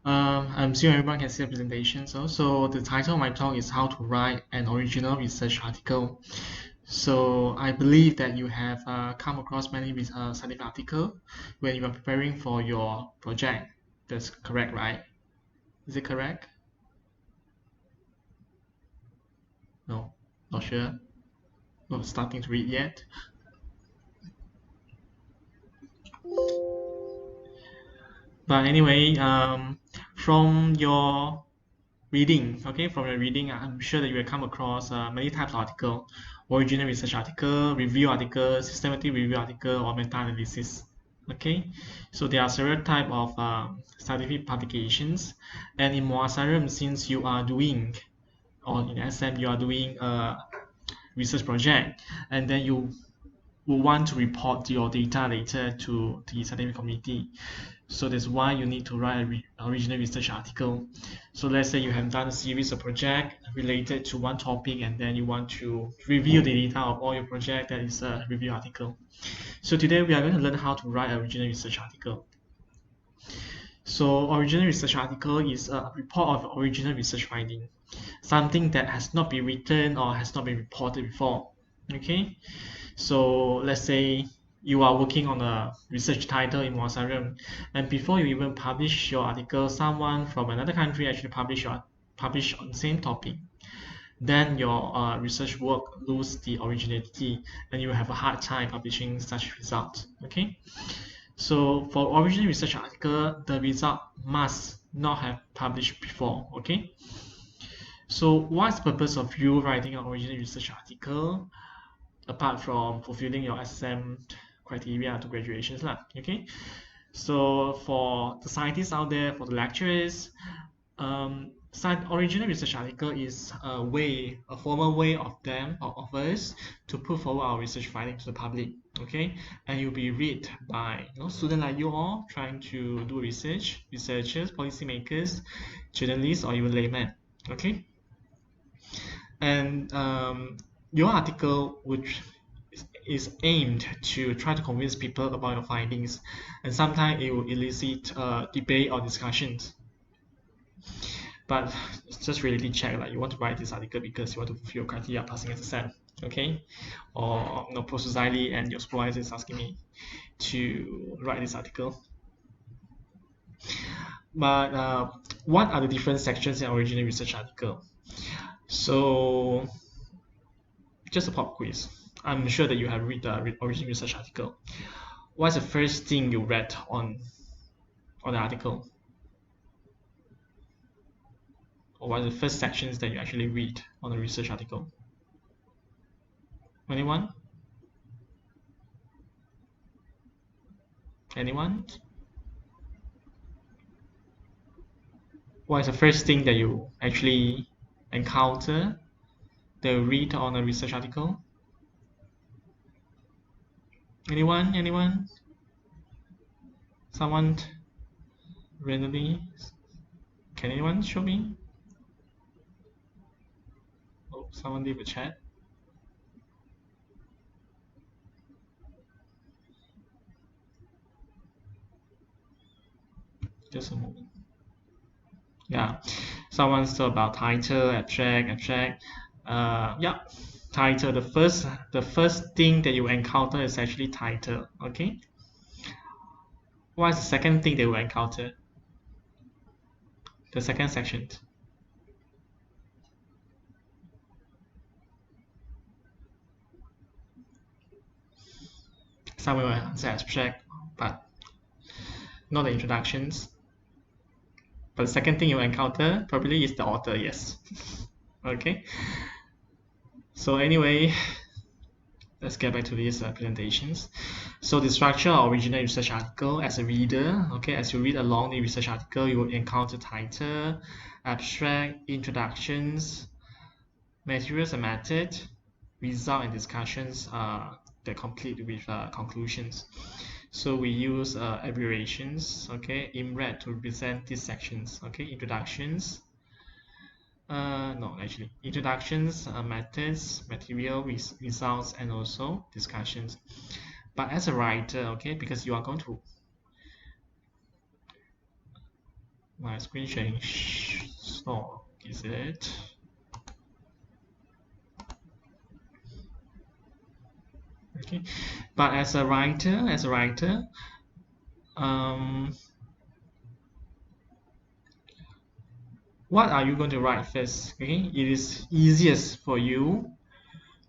I'm sure everyone can see the presentation. So the title of my talk is How to Write an Original Research Article. So I believe that you have come across many scientific articles when you are preparing for your project. That's correct, right? Is it correct? No, not sure. Not starting to read yet. But anyway, from your reading, okay, from your reading, I'm sure that you will come across many types of article: original research article, review article, systematic review article, or meta-analysis. Okay, so there are several type of scientific publications, and in Muasarum, since you are doing, or in SM, you are doing a research project, and then you will want to report your data later to the scientific community. So that's why you need to write an original research article. So let's say you have done a series of projects related to one topic, and then you want to review the data of all your project. That is a review article. So today we are going to learn how to write an original research article. So original research article is a report of original research finding, something that has not been written or has not been reported before. Okay, so let's say you are working on a research title in Wasarum, and before you even publish your article, someone from another country actually publish on the same topic. Then your research work lose the originality, and you have a hard time publishing such results. Okay, so for original research article, the result must not have published before. Okay, so what's the purpose of you writing an original research article apart from fulfilling your SSM criteria to graduations lah? Okay, so for the scientists out there, for the lecturers, original research article is a formal way of them or of us to put forward our research findings to the public. Okay, and you'll be read by students like you all trying to do research, researchers, policymakers, journalists, or even laymen. Okay, and your article, which is aimed to try to convince people about your findings, and sometimes it will elicit debate or discussions. But just really check, like, you want to write this article because you want to fulfill criteria passing SSM, okay? Or precisely, and your supervisor is asking me to write this article. But what are the different sections in original research article? So just a pop quiz. I'm sure that you have read the original research article. What's the first thing you read on the article? Or what are the first sections that you actually read on the research article? Anyone? Anyone? What is the first thing that you actually encounter, that you read on a research article? Anyone? Anyone? Someone randomly? Can anyone show me? Oh, someone leave a chat. Just a moment. Yeah, someone still about title, abstract. Yeah, title. The first thing that you encounter is actually title. Okay. What's the second thing they will encounter? The second section. Some will answer abstract, but not the introductions. But the second thing you encounter probably is the author, yes. Okay. So anyway, let's get back to these presentations. So the structure of original research article, as a reader, okay, as you read along the research article, you will encounter title, abstract, introductions, materials and method, result and discussions that complete with conclusions. So we use abbreviations, okay, in red to represent these sections, okay, introductions, no, actually, introductions, methods, material, results, and also discussions. But as a writer, okay, because you are going to my screen sharing stop, is it? Okay, but as a writer, um, what are you going to write first? Okay, it is easiest for you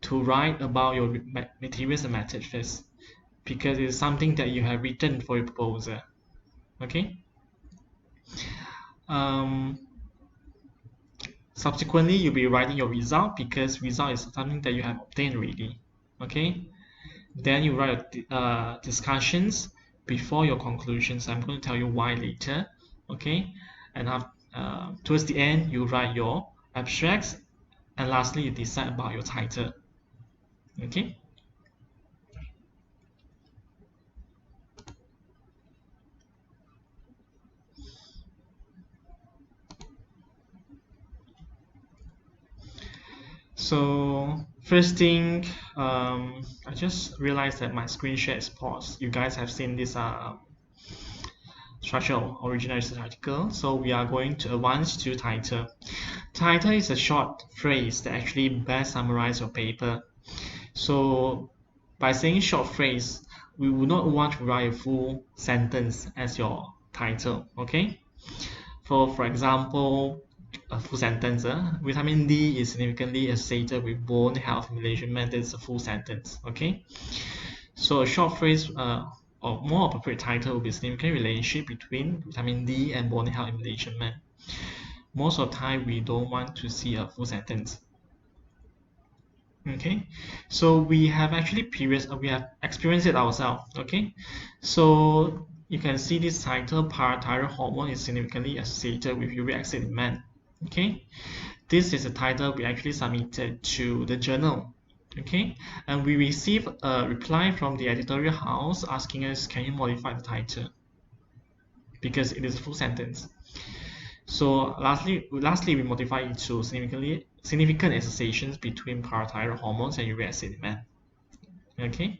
to write about your materials and method first because it is something that you have written for your proposal. Okay. Um, Subsequently, you'll be writing your result because result is something that you have obtained already. Okay. Then you write discussions before your conclusions. I'm going to tell you why later. Okay. And towards the end, you write your abstracts, and lastly, you decide about your title. Okay. So first thing, I just realized that my screen share is paused. You guys have seen this structural original research article. So we are going to advance to title. Title is a short phrase that actually best summarizes your paper. So by saying short phrase, we would not want to write a full sentence as your title. Okay. For example, a full sentence. Vitamin D is significantly associated with bone health in Malaysian men. That's a full sentence. Okay. So a short phrase or more appropriate title would be significant relationship between vitamin D and bone health in Malaysian men. Most of the time, we don't want to see a full sentence. Okay, so we have actually we have experienced it ourselves. Okay, so you can see this title, parathyroid hormone is significantly associated with uric acid in men. Okay, this is a title we actually submitted to the journal. Okay, and we received a reply from the editorial house asking us, can you modify the title? Because it is a full sentence. So lastly, we modify it to significant associations between parathyroid hormones and uric acid in men. Okay,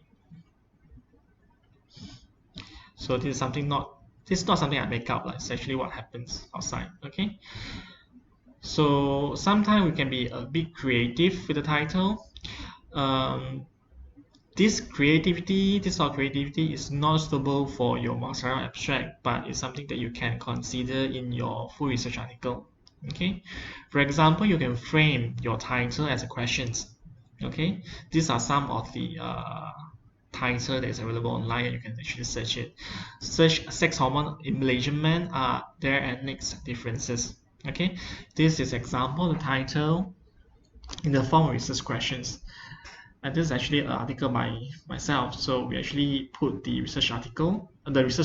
so this is not something I make up. Like, it's actually what happens outside. Okay, so sometimes we can be a bit creative with the title. Um, this sort of creativity is not suitable for your master abstract, but it's something that you can consider in your full research article. Okay, for example, you can frame your title as a questions. Okay, these are some of the title that is available online, and you can actually search it. Search sex hormone in Malaysian men, are there ethnic differences. Okay, this is example the title in the form of research questions. And this is actually an article by myself. So we actually put the research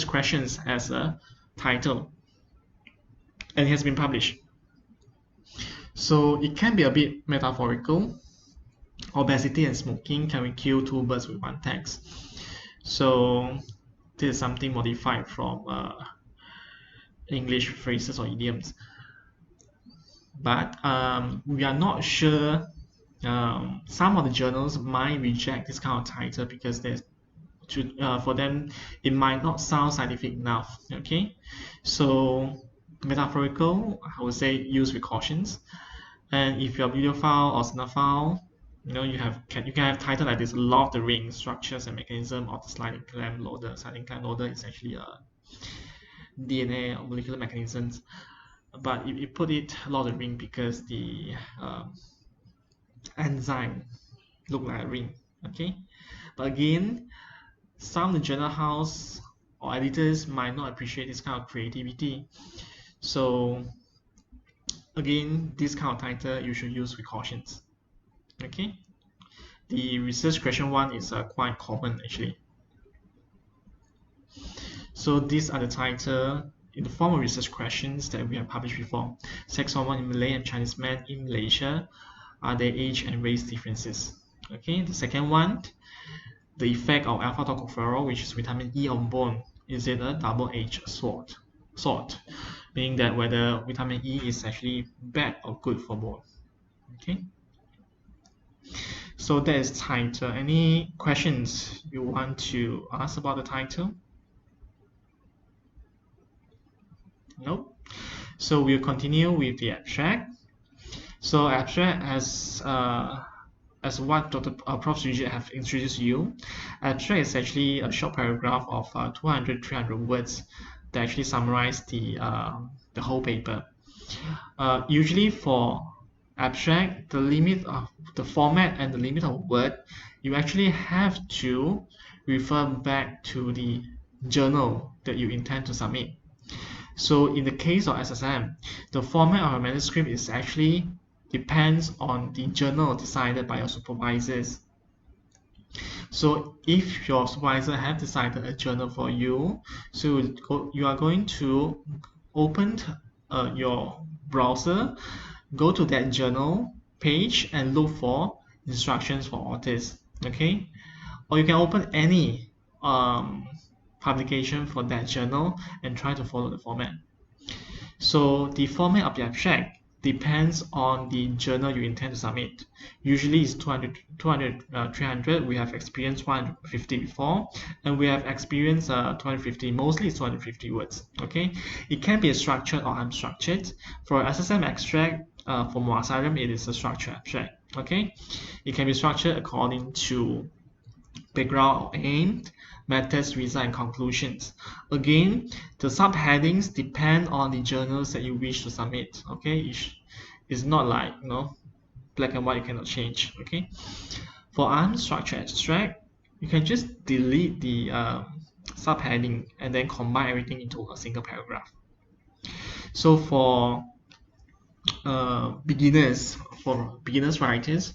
questions as a title, and it has been published. So it can be a bit metaphorical. Obesity and smoking, can we kill two birds with one text? So this is something modified from English phrases or idioms. But we are not sure. Some of the journals might reject this kind of title because for them it might not sound scientific enough. Okay, so metaphorical, I would say use with cautions. And if you're a bibliophile or cinephile, you can have title like this: Law of the Ring, Structures and Mechanism of the Sliding Clamp Loader. Sliding clamp loader is actually a DNA or molecular mechanisms, but you put it Law of the Ring because the enzyme look like a ring. Okay, but again, some of the journal house or editors might not appreciate this kind of creativity. So again, this kind of title you should use with cautions. Okay, the research question one is quite common actually. So these are the title in the form of research questions that we have published before. Sex hormone in Malay and Chinese men in Malaysia, are there age and race differences? Okay, the second one, the effect of alpha tocopherol, which is vitamin E on bone, is it a double-edged sword, meaning that whether vitamin E is actually bad or good for bone. Okay, so that is title. Any questions you want to ask about the title? No. So we'll continue with the abstract. So abstract as what Prof. Sujit have introduced you, abstract is actually a short paragraph of 200, 300 words that actually summarize the whole paper. Usually for abstract, the limit of the format and the limit of word, you actually have to refer back to the journal that you intend to submit. So in the case of SSM, the format of a manuscript is actually depends on the journal decided by your supervisors. So if your supervisor have decided a journal for you, so you are going to open your browser, go to that journal page and look for instructions for authors. Okay, or you can open any publication for that journal and try to follow the format. So the format of the abstract depends on the journal you intend to submit. Usually it's 200, 300. We have experienced 150 before, and we have experienced 250. Mostly it's 250 words. Okay, it can be structured or unstructured. For SSM abstract, for Asylum, it is a structured abstract. Okay, it can be structured according to background or aim, methods, result, and conclusions. Again, the subheadings depend on the journals that you wish to submit. Okay, it's not like black and white, you cannot change. Okay, for unstructured abstract, you can just delete the subheading and then combine everything into a single paragraph. So for beginners writers,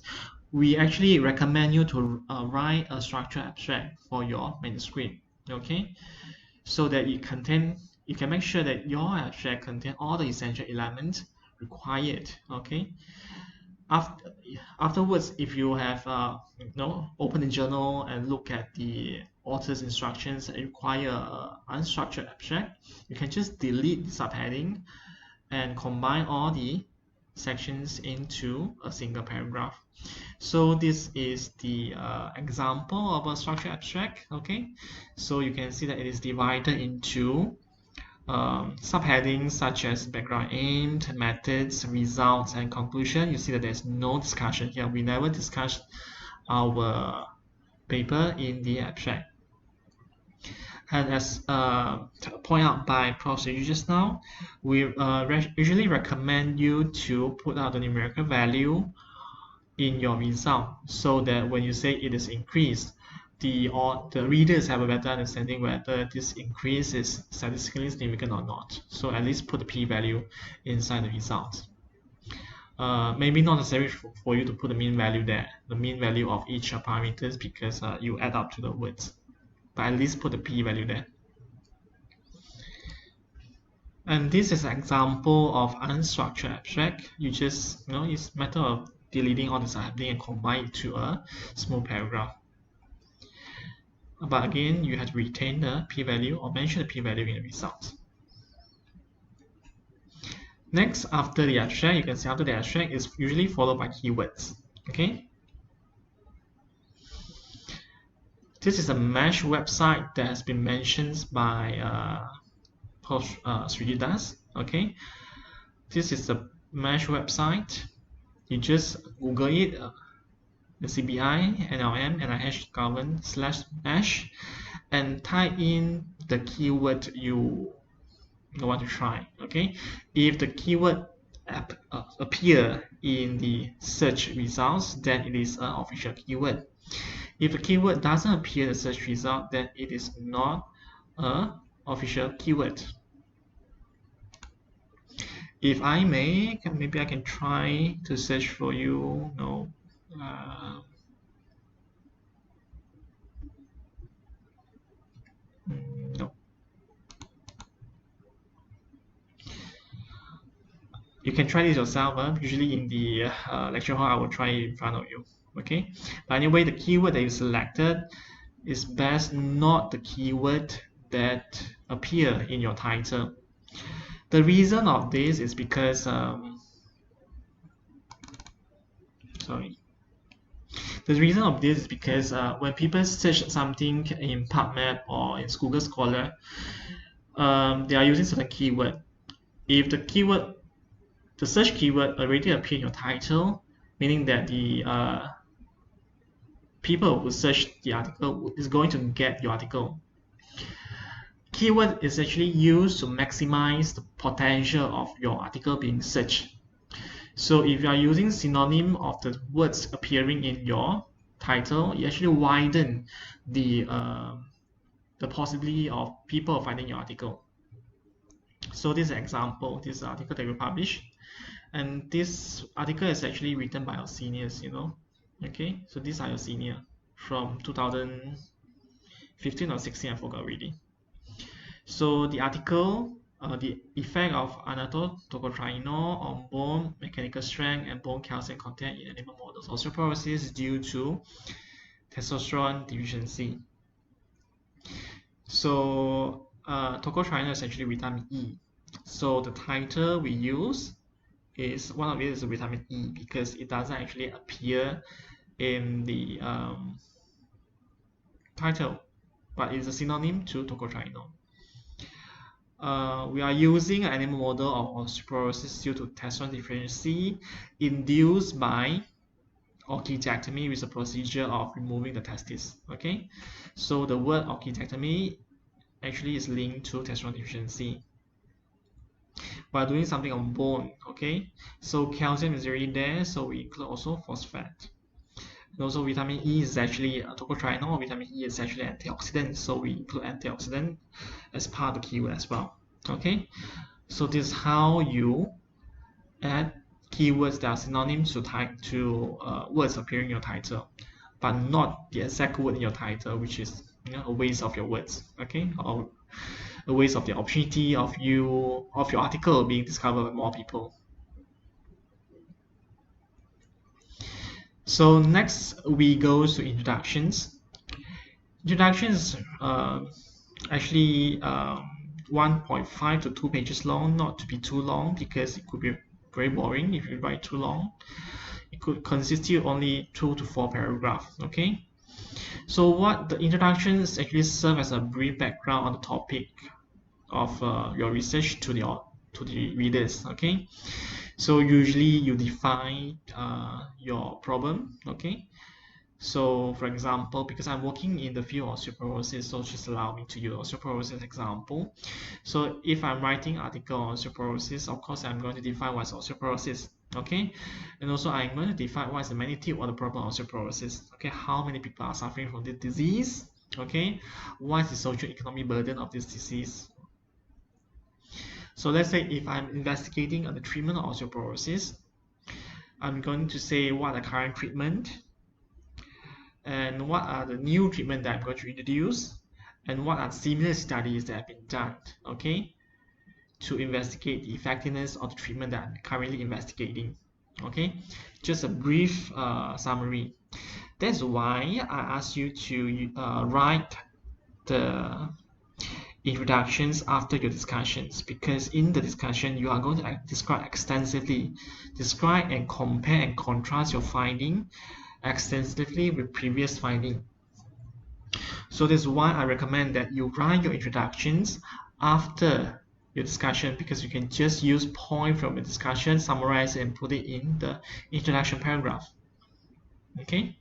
we actually recommend you to write a structured abstract for your manuscript. Okay, so that you can make sure that your abstract contain all the essential elements required. Okay, afterwards, if you have open the journal and look at the author's instructions that require unstructured abstract, you can just delete the subheading and combine all the sections into a single paragraph. So this is the example of a structured abstract. Okay, so you can see that it is divided into subheadings such as background, aim, methods, results, and conclusion. You see that there's no discussion here. We never discussed our paper in the abstract. And as pointed out by Prof. Siju just now, we usually recommend you to put out the numerical value in your result so that when you say it is increased, the readers have a better understanding whether this increase is statistically significant or not. So at least put the p-value inside the results. Maybe not necessary for you to put the mean value there, the mean value of each parameters, because you add up to the words. But at least put the p-value there. And this is an example of unstructured abstract. You just, it's a matter of deleting all the subheading and combine it to a small paragraph. But again, you have to retain the p-value or mention the p-value in the results. Next, after the abstract, you can see after the abstract is usually followed by keywords. Okay. This is a mesh website that has been mentioned by Prof. Srijit. Okay. This is a mesh website. You just Google it, the CBI, NLM, NIH govern/mesh, and type in the keyword you want to try. Okay, if the keyword appear in the search results, then it is an official keyword. If the keyword doesn't appear in the search result, then it is not an official keyword. If I may, maybe I can try to search for you. No. No. You can try this yourself. Usually in the lecture hall, I will try it in front of you. Okay. But anyway, the keyword that you selected is best not the keyword that appear in your title. The reason of this is because the reason of this is because when people search something in PubMed or in Google Scholar, they are using certain keyword. If the search keyword already appear in your title, meaning that the people who search the article is going to get your article. Keyword is actually used to maximize the potential of your article being searched. So if you are using synonym of the words appearing in your title, you actually widen the possibility of people finding your article. So this is an example, this article that we published, and this article is actually written by our seniors, Okay, so these are your senior from 2015 or 16, I forgot already. So the article, the effect of anatotocotrienol on bone mechanical strength and bone calcium content in animal models osteoporosis due to testosterone deficiency. So tocotrienol is actually vitamin E. So the title we use is one of it is vitamin E because it doesn't actually appear in the title, but it's a synonym to tocotrienol. We are using an animal model of osteoporosis due to testosterone deficiency induced by orchidectomy, which is a procedure of removing the testis. Okay, so the word orchidectomy actually is linked to testosterone deficiency. We are doing something on bone. Okay, so calcium is already there, so we include also phosphate. And also vitamin E is actually a tocotrienol. Vitamin E is actually antioxidant, so we include antioxidant as part of the keyword as well. Okay, so this is how you add keywords that are synonyms to words appearing in your title, but not the exact word in your title, which is a waste of your words. Okay, or a waste of the opportunity of your article being discovered by more people. So next we go to introductions. Introductions actually 1.5 to 2 pages long, not to be too long because it could be very boring if you write too long. It could constitute only 2 to 4 paragraphs. Okay, so what the introductions actually serve as a brief background on the topic of your research to the readers. Okay, so usually you define your problem. Okay, so for example, because I'm working in the field of osteoporosis, so just allow me to use osteoporosis example. So if I'm writing article on osteoporosis, of course I'm going to define what's osteoporosis. Okay, and also I'm going to define what's the magnitude of the problem of osteoporosis. Okay, how many people are suffering from this disease? Okay, what is the socio-economic burden of this disease? So let's say if I'm investigating on the treatment of osteoporosis, I'm going to say what are the current treatment, and what are the new treatment that I'm going to introduce, and what are similar studies that have been done, okay, to investigate the effectiveness of the treatment that I'm currently investigating. Okay, just a brief summary. That's why I asked you to write the introductions after your discussions, because in the discussion you are going to describe extensively, describe and compare and contrast your finding extensively with previous finding. So that's why I recommend that you write your introductions after your discussion, because you can just use point from the discussion, summarize it, and put it in the introduction paragraph. Okay.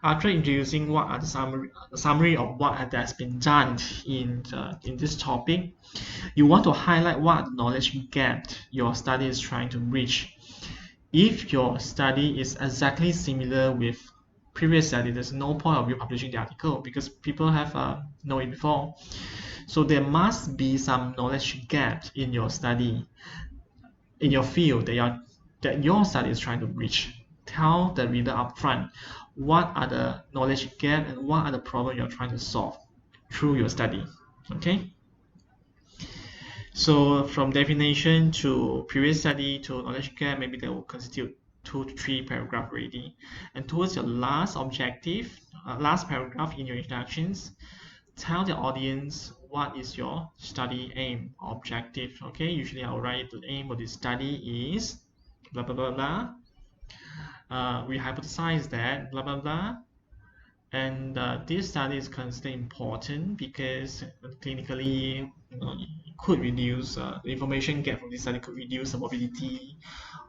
After introducing what are the summary of what has been done in this topic, you want to highlight what knowledge gap your study is trying to bridge. If your study is exactly similar with previous study, there's no point of you publishing the article because people have known it before. So there must be some knowledge gap in your study, in your field that your study is trying to bridge. Tell the reader upfront what are the knowledge gap and what are the problems you're trying to solve through your study. Okay. So from definition to previous study to knowledge gap, maybe that will constitute 2 to 3 paragraph already. And towards your last objective, last paragraph in your introductions, tell the audience what is your study aim or objective. Okay, usually I'll write the aim of this study is blah blah blah blah. We hypothesize that blah blah blah And this study is considered important because clinically, it could reduce the information get from this study could reduce the morbidity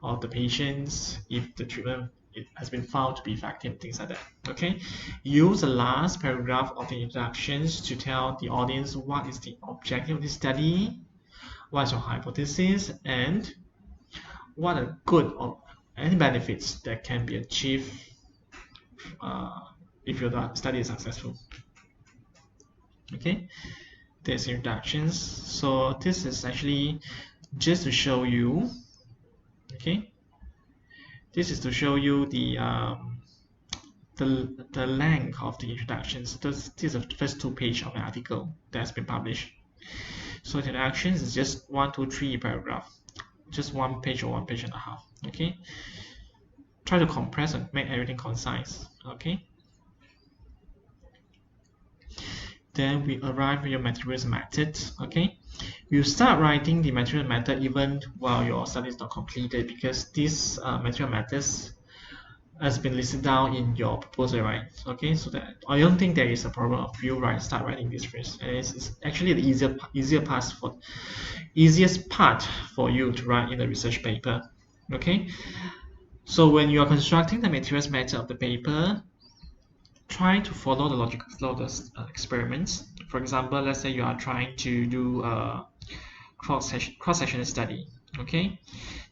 of the patients if the treatment it has been found to be effective, things like that. Okay, use the last paragraph of the introductions to tell the audience what is the objective of this study, what is your hypothesis, and what are good or any benefits that can be achieved uh, if your study is successful. Okay, there's introductions. So this is actually just to show you. Okay, this is to show you the length of the introductions. This is the first 2 pages of an article that's been published. So the introductions is just 1, 2, 3 paragraph, just 1 page or 1.5 pages. Okay, try to compress and make everything concise. Okay. Then we arrive at your materials method. Okay, you start writing the material method even while your study is not completed, because this material methods has been listed down in your proposal, right? Okay, so that I don't think there is a problem of you start writing this first, and it's actually the easiest part for you to write in a research paper. Okay, so when you are constructing the materials method of the paper, try to follow the logical flow of the experiments. For example, let's say you are trying to do a cross-sectional study. Okay,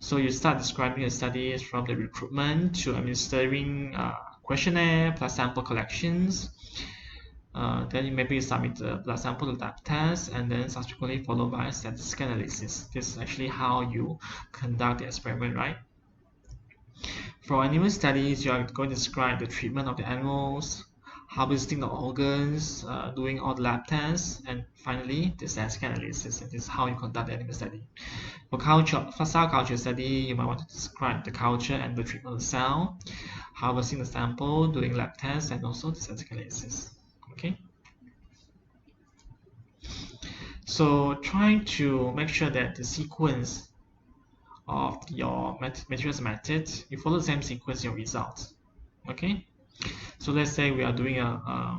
so you start describing the studies from the recruitment to administering questionnaire plus sample collections. Then you maybe submit the blood sample to lab test, and then subsequently followed by statistical analysis. This is actually how you conduct the experiment, right? For animal studies, you are going to describe the treatment of the animals, harvesting the organs, doing all the lab tests, and finally the statistical analysis. And this is how you conduct the animal study. For cell culture study, you might want to describe the culture and the treatment of the cell, harvesting the sample, doing lab tests, and also the statistical analysis. Okay. So try to make sure that the sequence of your materials method, you follow the same sequence in your results. Okay, so let's say we are doing a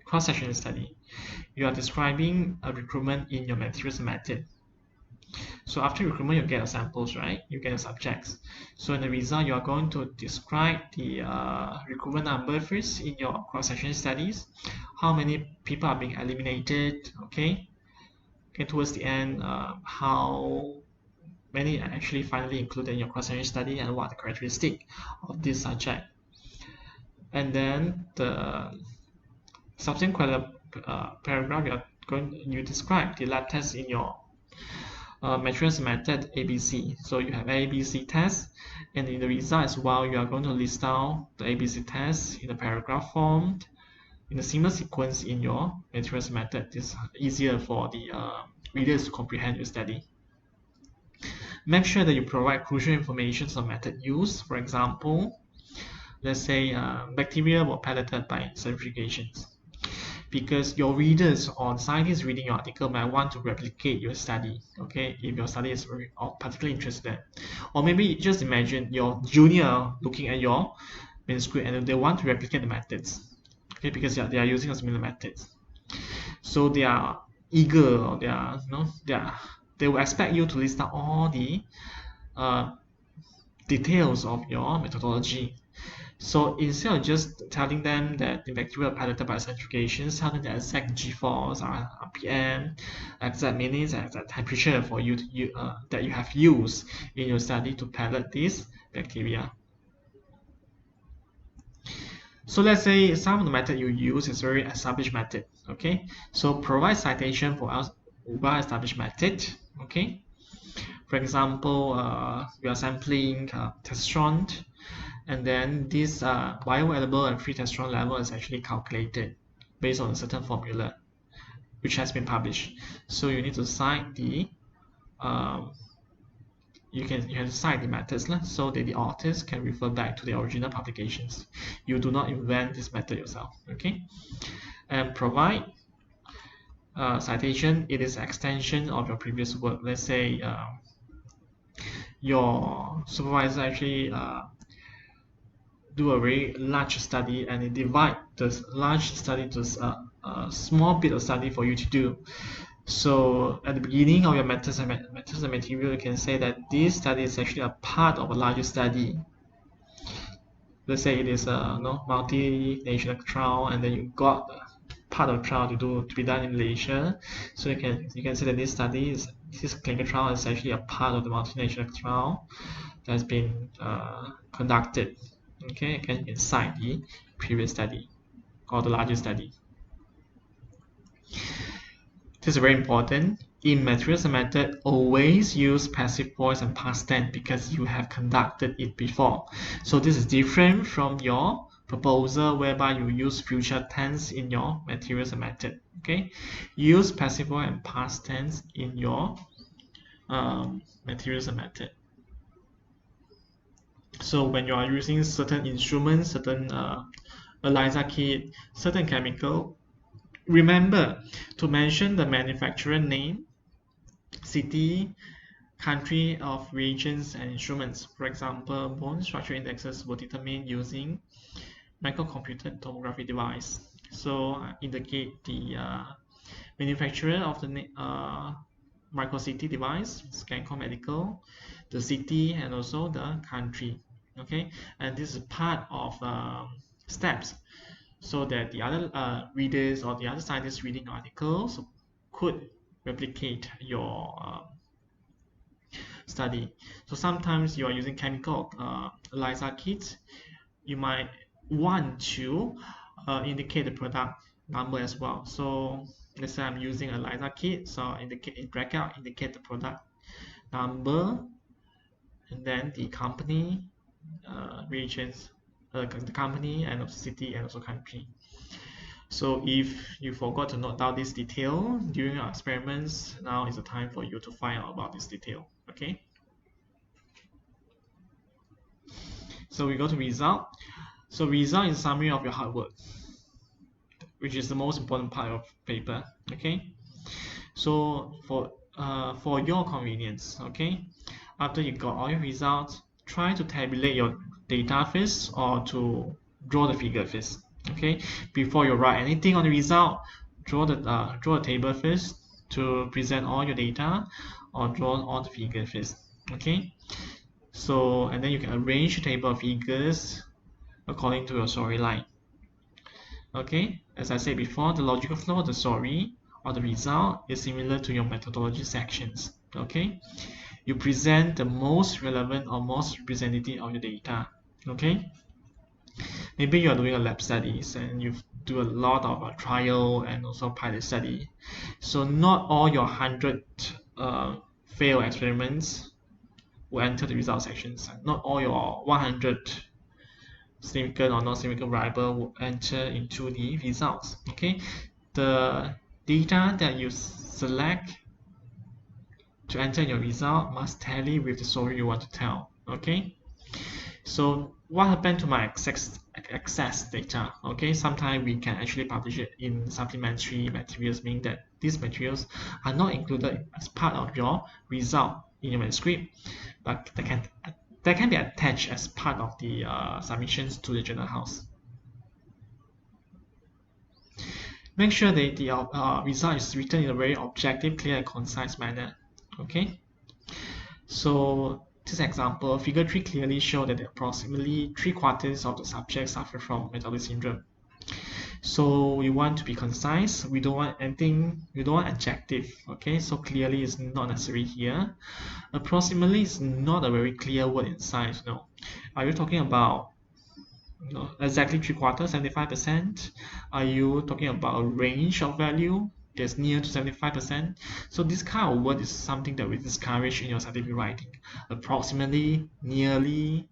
cross-sectional study. You are describing a recruitment in your materials method. So after recruitment, you get the samples, right? You get the subjects. So in the result, you are going to describe the recruitment number first in your cross-sectional studies. How many people are being eliminated? Okay. Okay. Towards the end, how many are actually finally included in your cross-sectional study, and what are the characteristics of this subject? And then the subsequent paragraph, you describe the lab test in your materials method ABC. So you have ABC test, and in the result as well, you are going to list down the ABC test in a paragraph form in a similar sequence in your materials method. This is easier for the readers to comprehend your study. Make sure that you provide crucial information on method use. For example, let's say bacteria were pelleted by centrifugations, because your readers or scientists reading your article might want to replicate your study. Okay, if your study is particularly interested, or maybe just imagine your junior looking at your manuscript and they want to replicate the methods. Okay, because they are using a similar methods, so they are eager, or they will expect you to list out all the details of your methodology. So instead of just telling them that the bacteria are pelleted by centrifugations, tell them the exact G-force, RPM, exact minutes, exact temperature for you to that you have used in your study to pellet these bacteria. So let's say some of the method you use is very established method. Okay, so provide citation for well-established method. Okay, for example, we are sampling testosterone, and then this bioavailable and free testosterone level is actually calculated based on a certain formula which has been published. So you need to cite the you can cite the methods so that the authors can refer back to the original publications. You do not invent this method yourself. Okay, and provide citation. It is extension of your previous work. Let's say your supervisor actually do a very large study and they divide the large study to a small bit of study for you to do. So at the beginning of your methods and material, you can say that this study is actually a part of a larger study. Let's say it is a multinational trial, and then you got part of the trial to be done in Malaysia. So you can say that this clinical trial is actually a part of the multinational trial that has been conducted, okay, again inside the previous study or the larger study. This is very important. In materials and method, always use passive voice and past tense because you have conducted it before. So this is different from your proposal whereby you use future tense in your materials and method. Okay, use passive voice and past tense in your materials and method. So when you are using certain instruments, certain ELISA kit, certain chemical, remember to mention the manufacturer name, city, country of reagents and instruments. For example, bone structure indexes were determined using microcomputed tomography device. So indicate the manufacturer of the microCT device, ScanCom Medical, the city, and also the country. Okay, and this is part of steps so that the other readers or the other scientists reading articles could replicate your study. So sometimes you are using chemical ELISA kits, you might want to indicate the product number as well. So let's say I'm using a ELISA kit, so in bracket indicate the product number and then the company, reagents, the company and also city and also country. So if you forgot to note down this detail during your experiments, now is the time for you to find out about this detail. Okay. So we go to result. So result is a summary of your hard work, which is the most important part of paper. Okay. So for your convenience, okay, after you got all your results, try to tabulate your data first or to draw the figure first. Okay, before you write anything on the result, draw a table first to present all your data, or draw all the figures first. Okay, so and then you can arrange the table of figures according to your storyline. Okay, as I said before, the logical flow of the story or the result is similar to your methodology sections. Okay, you present the most relevant or most representative of your data. Okay, maybe you are doing a lab studies and you do a lot of trial and also pilot study. So not all your 100 failed experiments will enter the result sections. Not all your 100 significant or non-significant variable will enter into the results. Okay, the data that you select to enter your result must tally with the story you want to tell. Okay, so what happened to my excess data? Okay, sometimes we can actually publish it in supplementary materials, meaning that these materials are not included as part of your result in your manuscript, but they can be attached as part of the submissions to the journal house. Make sure that the result is written in a very objective, clear, and concise manner. Okay, so this example, figure 3 clearly shows that approximately 3/4 of the subjects suffer from metabolic syndrome. So we want to be concise. We don't want anything. We don't want adjective. Okay, so clearly is not necessary here. Approximately is not a very clear word in science. No, are you talking about exactly 3/4, 75%? Are you talking about a range of value that's near to 75%? So this kind of word is something that we discourage in your scientific writing. Approximately, nearly,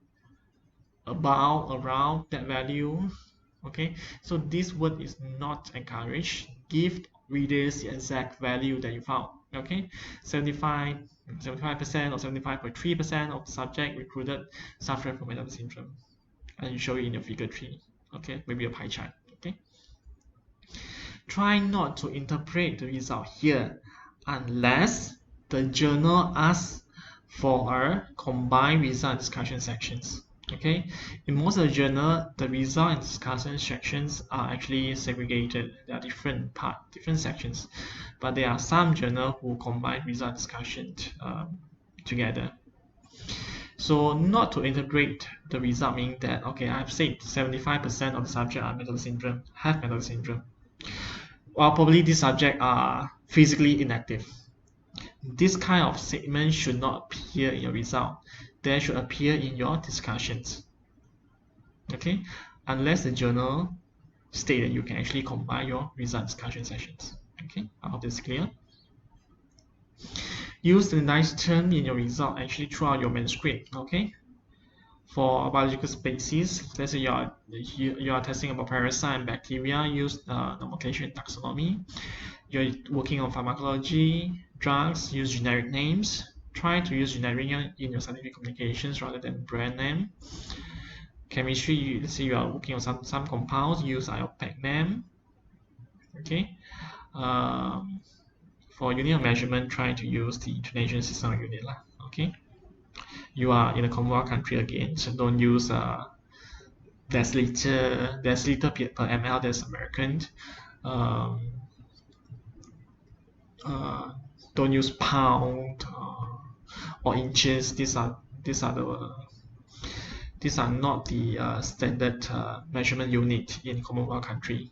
about, around that value. Okay, so this word is not encouraged. Give readers the exact value that you found. Okay, 75% or 75.3% of the subject recruited suffering from metabolic syndrome, and you show it in your figure 3. Okay, maybe a pie chart. Okay, try not to interpret the result here unless the journal asks for a combined result discussion sections. Okay, in most of the journal, the result and discussion sections are actually segregated. They are different sections, but there are some journal who combine result and discussion together. So not to integrate the result meaning that okay, I've said 75% of the subject are metabolic syndrome, have metabolic syndrome. Well, probably these subjects are physically inactive. This kind of statement should not appear in your result. They should appear in your discussions. Okay, unless the journal state that you can actually combine your result discussion sessions. Okay, I hope this is clear. Use the nice term in your result actually throughout your manuscript. Okay, for biological species, let's say you are testing about parasite and bacteria, use nomenclature and taxonomy. You're working on pharmacology, drugs, use generic names. Try to use generic in your scientific communications rather than brand name. Chemistry, let's say you are working on some compounds, use IOPAC name. Okay. Um, for unit of measurement, try to use the International System unit lah. Okay. You are in a Commonwealth country again, so don't use deciliter per ml. That's American. Um, uh, don't use pound or inches. These are not the standard measurement unit in Commonwealth country.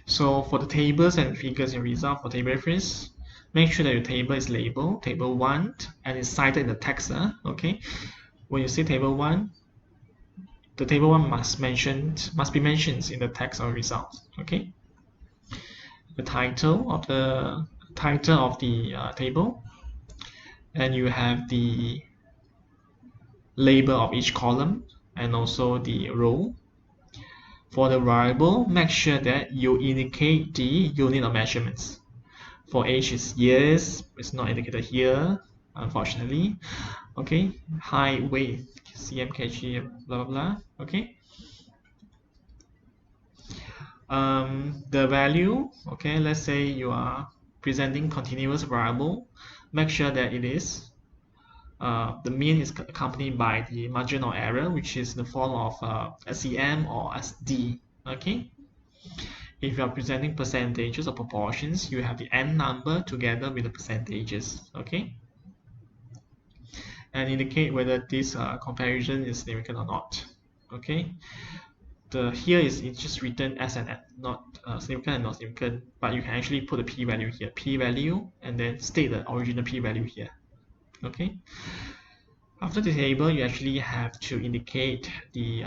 So for the tables and figures in result for table reference, make sure that your table is labeled table 1 and is cited in the text. Okay, when you say table 1, the table 1 must be mentioned in the text of results. Okay, the title of the table, and you have the label of each column and also the row. For the variable, make sure that you indicate the unit of measurements. For age is years, it's not indicated here, unfortunately. Okay, height, weight, cm, kg, blah blah blah. Okay. The value, okay, let's say you are presenting continuous variable, make sure that it is the mean is accompanied by the margin of error, which is in the form of SEM or SD. Okay. If you are presenting percentages or proportions, you have the n number together with the percentages. Okay. And indicate whether this comparison is significant or not. Okay. Here it's just written as an not significant and not significant, but you can actually put a p-value here, p-value, and then state the original p-value here. Okay. After the table, you actually have to indicate the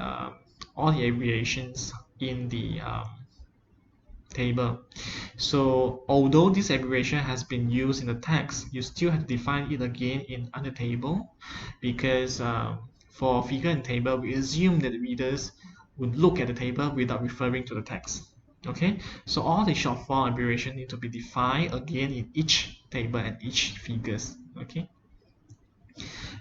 all the abbreviations in the table. So although this abbreviation has been used in the text, you still have to define it again in under table, because for figure and table, we assume that the readers would look at the table without referring to the text. Okay, so all the short form abbreviation need to be defined again in each table and each figures. Okay,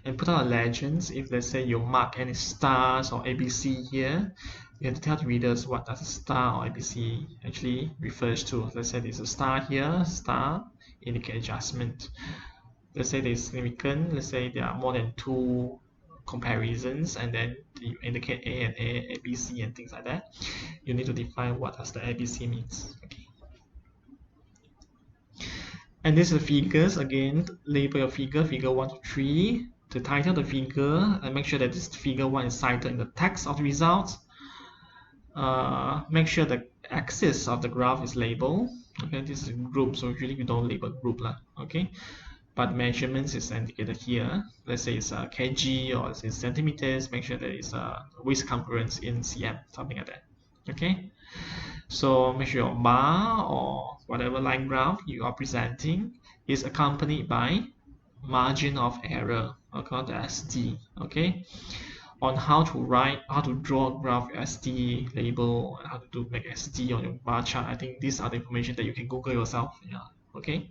and put out legends. If let's say you mark any stars or ABC here, you have to tell the readers what does a star or ABC actually refers to. Let's say there's a star here, star, indicate adjustment. Let's say there's significant, let's say there are more than 2 comparisons, and then you indicate A and A, ABC, and things like that. You need to define what does the ABC means. Okay. And this is the figures. Again, label your figure 1 to 3. The title of the figure, and make sure that this figure 1 is cited in the text of the results. Make sure the axis of the graph is labeled. Okay, this is a group, so usually you don't label group lah. Okay, but measurements is indicated here. Let's say it's kg or it's centimeters. Make sure that it's waist circumference in cm, something like that. Okay, so make sure your bar or whatever line graph you are presenting is accompanied by margin of error, called the SD. Okay, on how to draw a graph SD label, and how to make SD on your bar chart. I think these are the information that you can Google yourself. Yeah. Okay.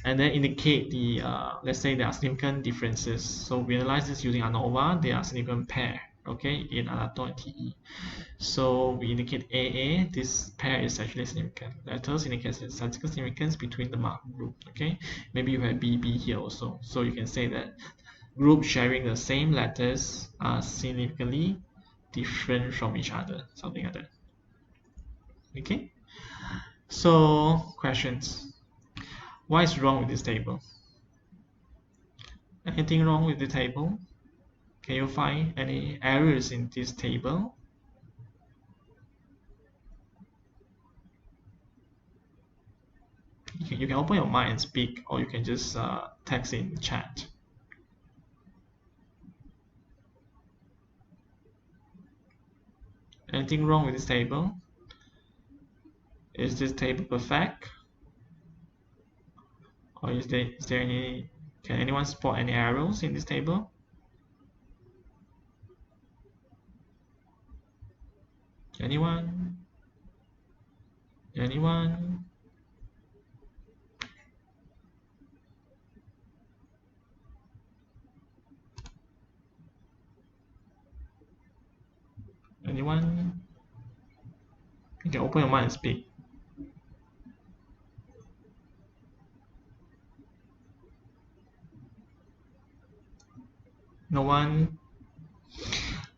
And then indicate the let's say there are significant differences. So we analyze this using ANOVA. They are significant pair. Okay, in Anato and TE. So we indicate AA. This pair is actually significant. Letters indicate statistical significance between the mark group. Okay, maybe you have BB here also. So you can say that groups sharing the same letters are significantly different from each other, something like that. Okay, so questions. What is wrong with this table? Anything wrong with the table? Can you find any errors in this table? You can open your mind and speak, or you can just text in chat. Anything wrong with this table? Is this table perfect? Or is there any, can anyone spot any errors in this table? Anyone? Anyone? Anyone? You can open your mind and speak. No one?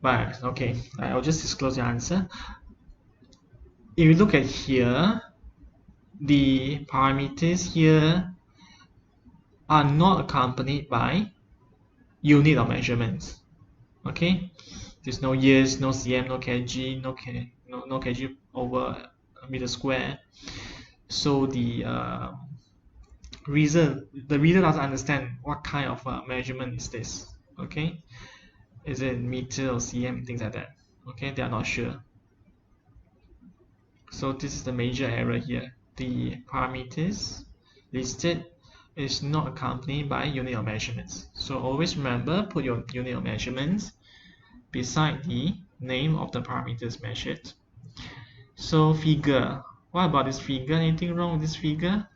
But okay, I'll just disclose the answer. If you look at here, the parameters here are not accompanied by unit of measurements. Okay, there's no years, no cm, no kg, no kg over meter square. So the reader doesn't understand what kind of measurement is this. Okay, is it meter or cm, things like that. Okay, they are not sure. So this is the major error here. The parameters listed is not accompanied by unit of measurements. So always remember, put your unit of measurements beside the name of the parameters measured. So figure. What about this figure? Anything wrong with this figure?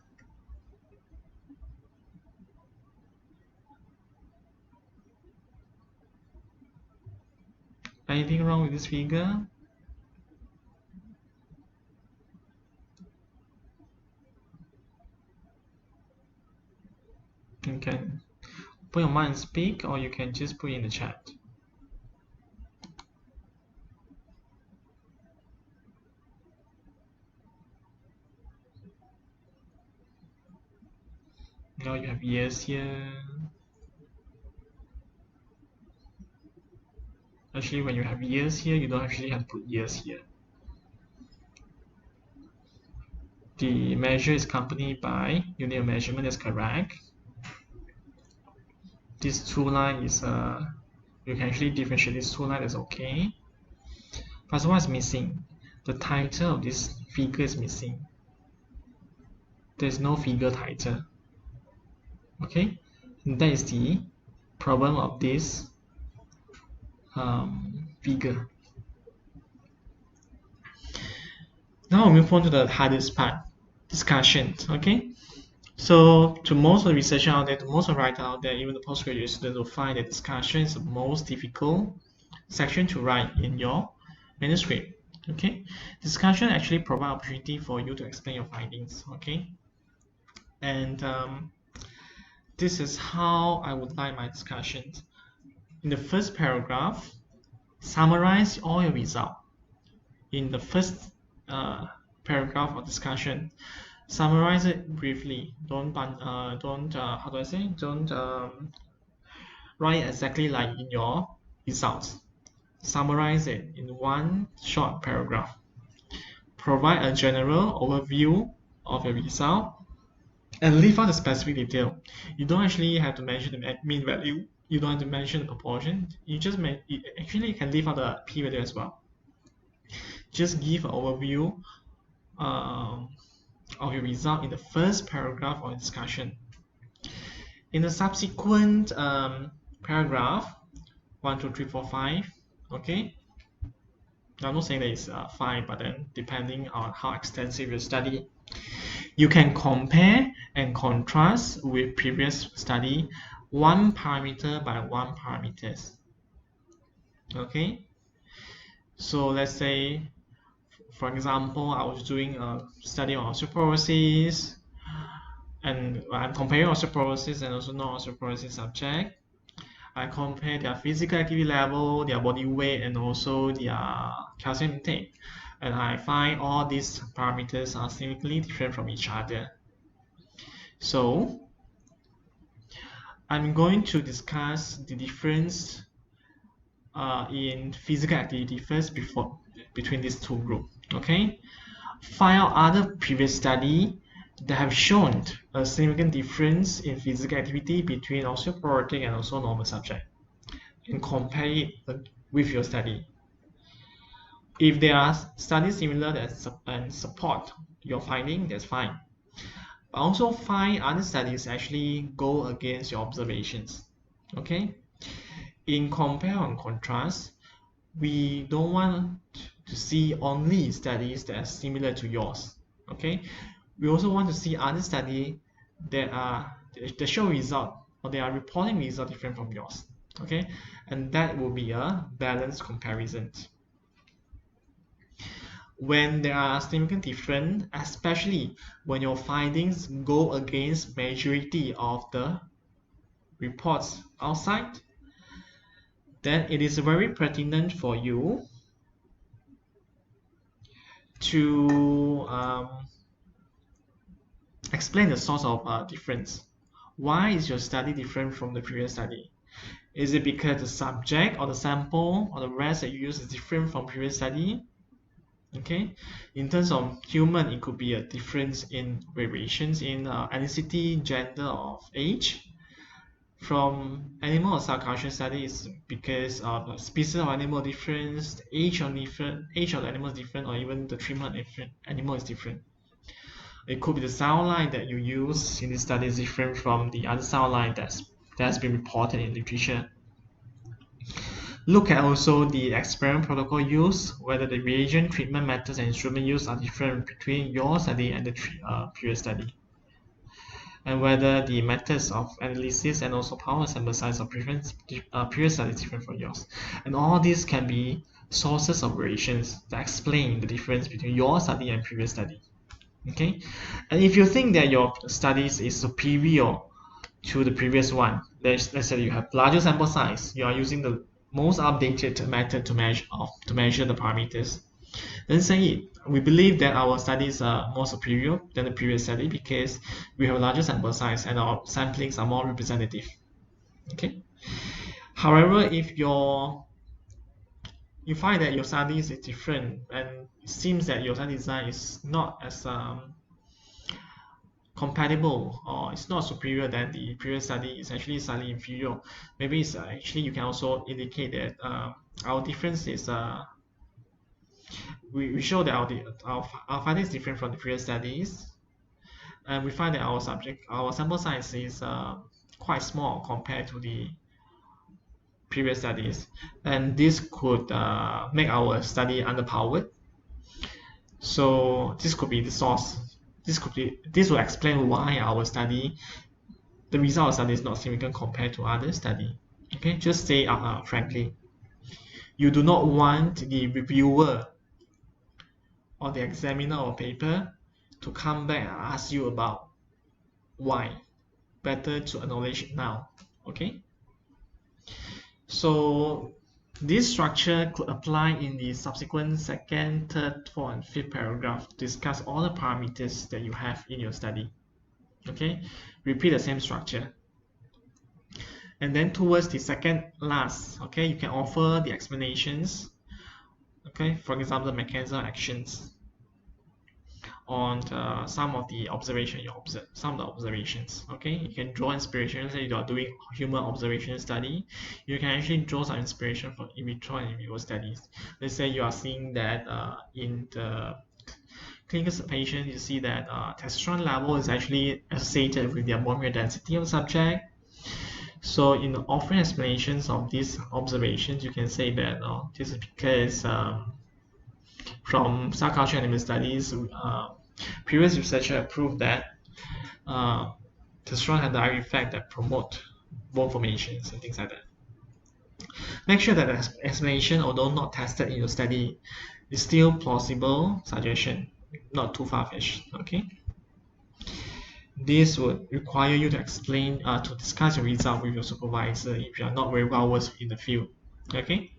Anything wrong with this figure? You can put your mind and speak, or you can just put in the chat. Now you have years here. Actually, when you have years here, you don't actually have to put years here. The measure is accompanied by unit of measurement, that's correct. This two line is you can actually differentiate this two line, that's okay. But what is missing? The title of this figure is missing. There's no figure title. Okay, and that is the problem of this figure. Now we move on to the hardest part, discussions. Okay, so to most of the researchers out there, to most of the writers out there, even the postgraduate students will find that discussion is the most difficult section to write in your manuscript. Okay, discussion actually provide opportunity for you to explain your findings. Okay, and this is how I would like my discussions. In the first paragraph, summarize all your results. In the first paragraph of discussion, summarize it briefly. Don't how do I say? Don't write exactly like in your results. Summarize it in one short paragraph. Provide a general overview of your result and leave out the specific detail. You don't actually have to mention the mean value. You don't have to mention the proportion. You just actually can leave out the p-value as well. Just give an overview of your result in the first paragraph of the discussion. In the subsequent paragraph, 1, 2, 3, 4, 5, okay? I'm not saying that it's 5, but then depending on how extensive your study, you can compare and contrast with previous study, one parameter by one parameters. Okay, so let's say, for example, I was doing a study on osteoporosis, and I'm comparing osteoporosis and also non-osteoporosis subject. I compare their physical activity level, their body weight, and also their calcium intake. And I find all these parameters are significantly different from each other. So I'm going to discuss the difference in physical activity first between these two groups. Okay, find out other previous study that have shown a significant difference in physical activity between osteoporotic and also normal subject, and compare it with your study. If there are studies similar and support your finding, that's fine. But also find other studies actually go against your observations. Okay, in compare and contrast, we don't want to see only studies that are similar to yours. Okay, we also want to see other studies that show result, or they are reporting result different from yours. Okay, and that will be a balanced comparison. When there are significant difference, especially when your findings go against majority of the reports outside, then it is very pertinent for you to explain the source of difference. Why is your study different from the previous study? Is it because the subject or the sample or the rest that you use is different from previous study? Okay, in terms of human, it could be a difference in variations in ethnicity, gender, or age. From animal or subculture studies, because of the species of animal difference, age of the animal is different, or even the treatment of animal is different. It could be the cell line that you use in this study is different from the other cell line that's been reported in literature. Look at also the experiment protocol used, whether the reagent, treatment methods, and instrument used are different between your study and the previous study, and whether the methods of analysis and also power sample size of previous study is different from yours. And all these can be sources of variations that explain the difference between your study and previous study. Okay, and if you think that your studies is superior to the previous one, let's say you have larger sample size, you are using the most updated method to measure the parameters, then say it. We believe that our studies are more superior than the previous study because we have a larger sample size and our samplings are more representative. Okay. However, if you find that your studies is different and it seems that your study design is not as compatible, or it's not superior than the previous study, is actually slightly inferior, maybe it's actually you can also indicate that our difference is we show that our finding is different from the previous studies, and we find that our sample size is quite small compared to the previous studies, and this could make our study underpowered. So this could be the source. This will explain why the result of study is not significant compared to other study. Okay, just say frankly, you do not want the reviewer or the examiner of paper to come back and ask you about why. Better to acknowledge it now. Okay, so this structure could apply in the subsequent second, third, fourth, and fifth paragraph to discuss all the parameters that you have in your study. Okay, repeat the same structure. And then towards the second last, okay, you can offer the explanations. Okay, for example, the mechanism of actions on some of the observations. Okay, you can draw inspiration. Say you are doing human observation study, you can actually draw some inspiration from in vitro and in vivo studies. Let's say you are seeing that in the clinical patient, you see that testosterone level is actually associated with the bone mineral density of the subject. So in offering explanations of these observations, you can say that this is because from cell culture animal studies, previous researchers have proved that testosterone has a direct effect that promote bone formations and things like that. Make sure that the explanation, although not tested in your study, is still plausible suggestion, not too far-fetched. Okay. This would require you to to discuss your result with your supervisor if you are not very well versed in the field. Okay.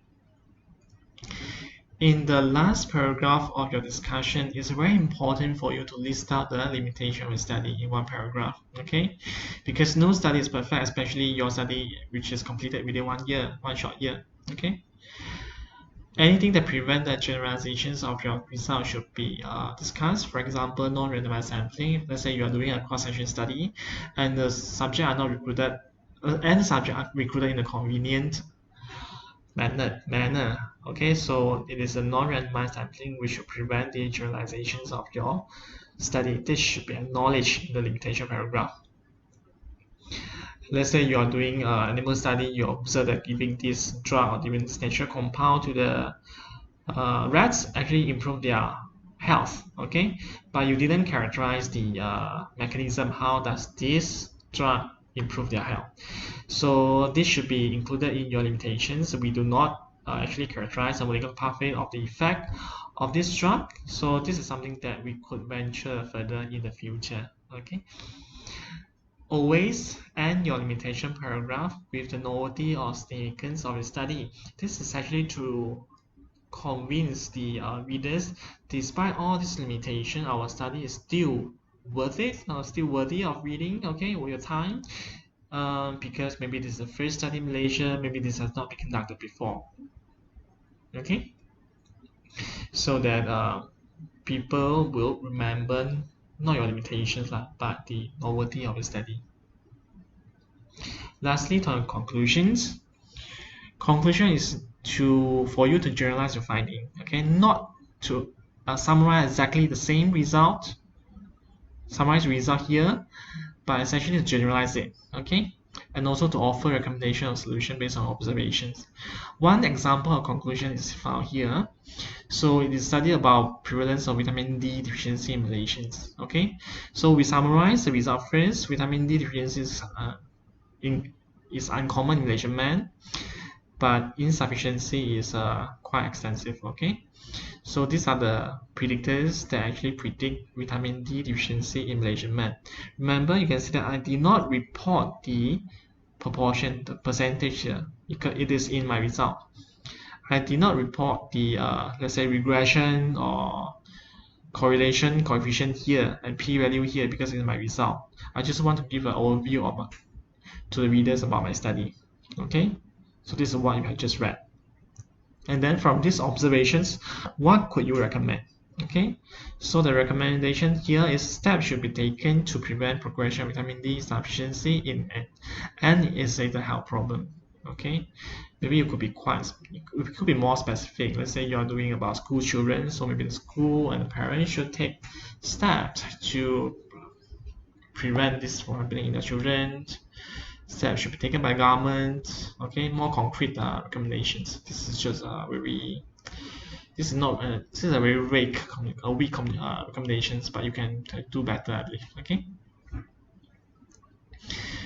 In the last paragraph of your discussion, it's very important for you to list out the limitation of your study in one paragraph, okay? Because no study is perfect, especially your study which is completed within 1 year, one short year, okay? Anything that prevents the generalizations of your result should be discussed. For example, non-randomized sampling. Let's say you are doing a cross-section study and the subject are not recruited, and the subject are recruited in a convenient manner. Okay, so it is a non-randomized sampling which should prevent the generalizations of your study. This should be acknowledged in the limitation paragraph. Let's say you are doing animal study, you observe that giving this drug or giving this natural compound to the rats actually improve their health, okay? But you didn't characterize the mechanism. How does this drug improve their health? So this should be included in your limitations. We do not actually characterize the molecular pathway of the effect of this drug. So this is something that we could venture further in the future, okay? Always end your limitation paragraph with the novelty or significance of the study. This is actually to convince the readers, despite all this limitation, our study is still worth it, still worthy of reading, okay, with your time, because maybe this is the first study in Malaysia, maybe this has not been conducted before, okay, so that people will remember not your limitations, but the novelty of the study. Lastly, to conclusions. Conclusion is for you to generalize your finding, okay, not to summarize exactly the same result, summarize the result here, but essentially to generalize it, okay, and also to offer recommendation of solution based on observations. One example of conclusion is found here. So it is a study about prevalence of vitamin D deficiency in Malaysians, okay. So we summarize the result first. Vitamin D deficiency is uncommon in Malaysian men, but insufficiency is quite extensive, okay. So these are the predictors that actually predict vitamin D deficiency in Malaysian men. Remember, you can see that I did not report the proportion, the percentage here, because it is in my result. I did not report the let's say regression or correlation coefficient here and p-value here because it's my result. I just want to give an overview to the readers about my study, okay. So this is what you have just read. And then from these observations, what could you recommend? Okay, so the recommendation here is steps should be taken to prevent progression of vitamin D insufficiency in and is a health problem. Okay, maybe you could be it could be more specific. Let's say you are doing about school children, so maybe the school and the parents should take steps to prevent this from happening in their children. Steps should be taken by government. Okay, more concrete recommendations. This is just this is not this is a very weak recommendations, but you can do better, I believe. Okay.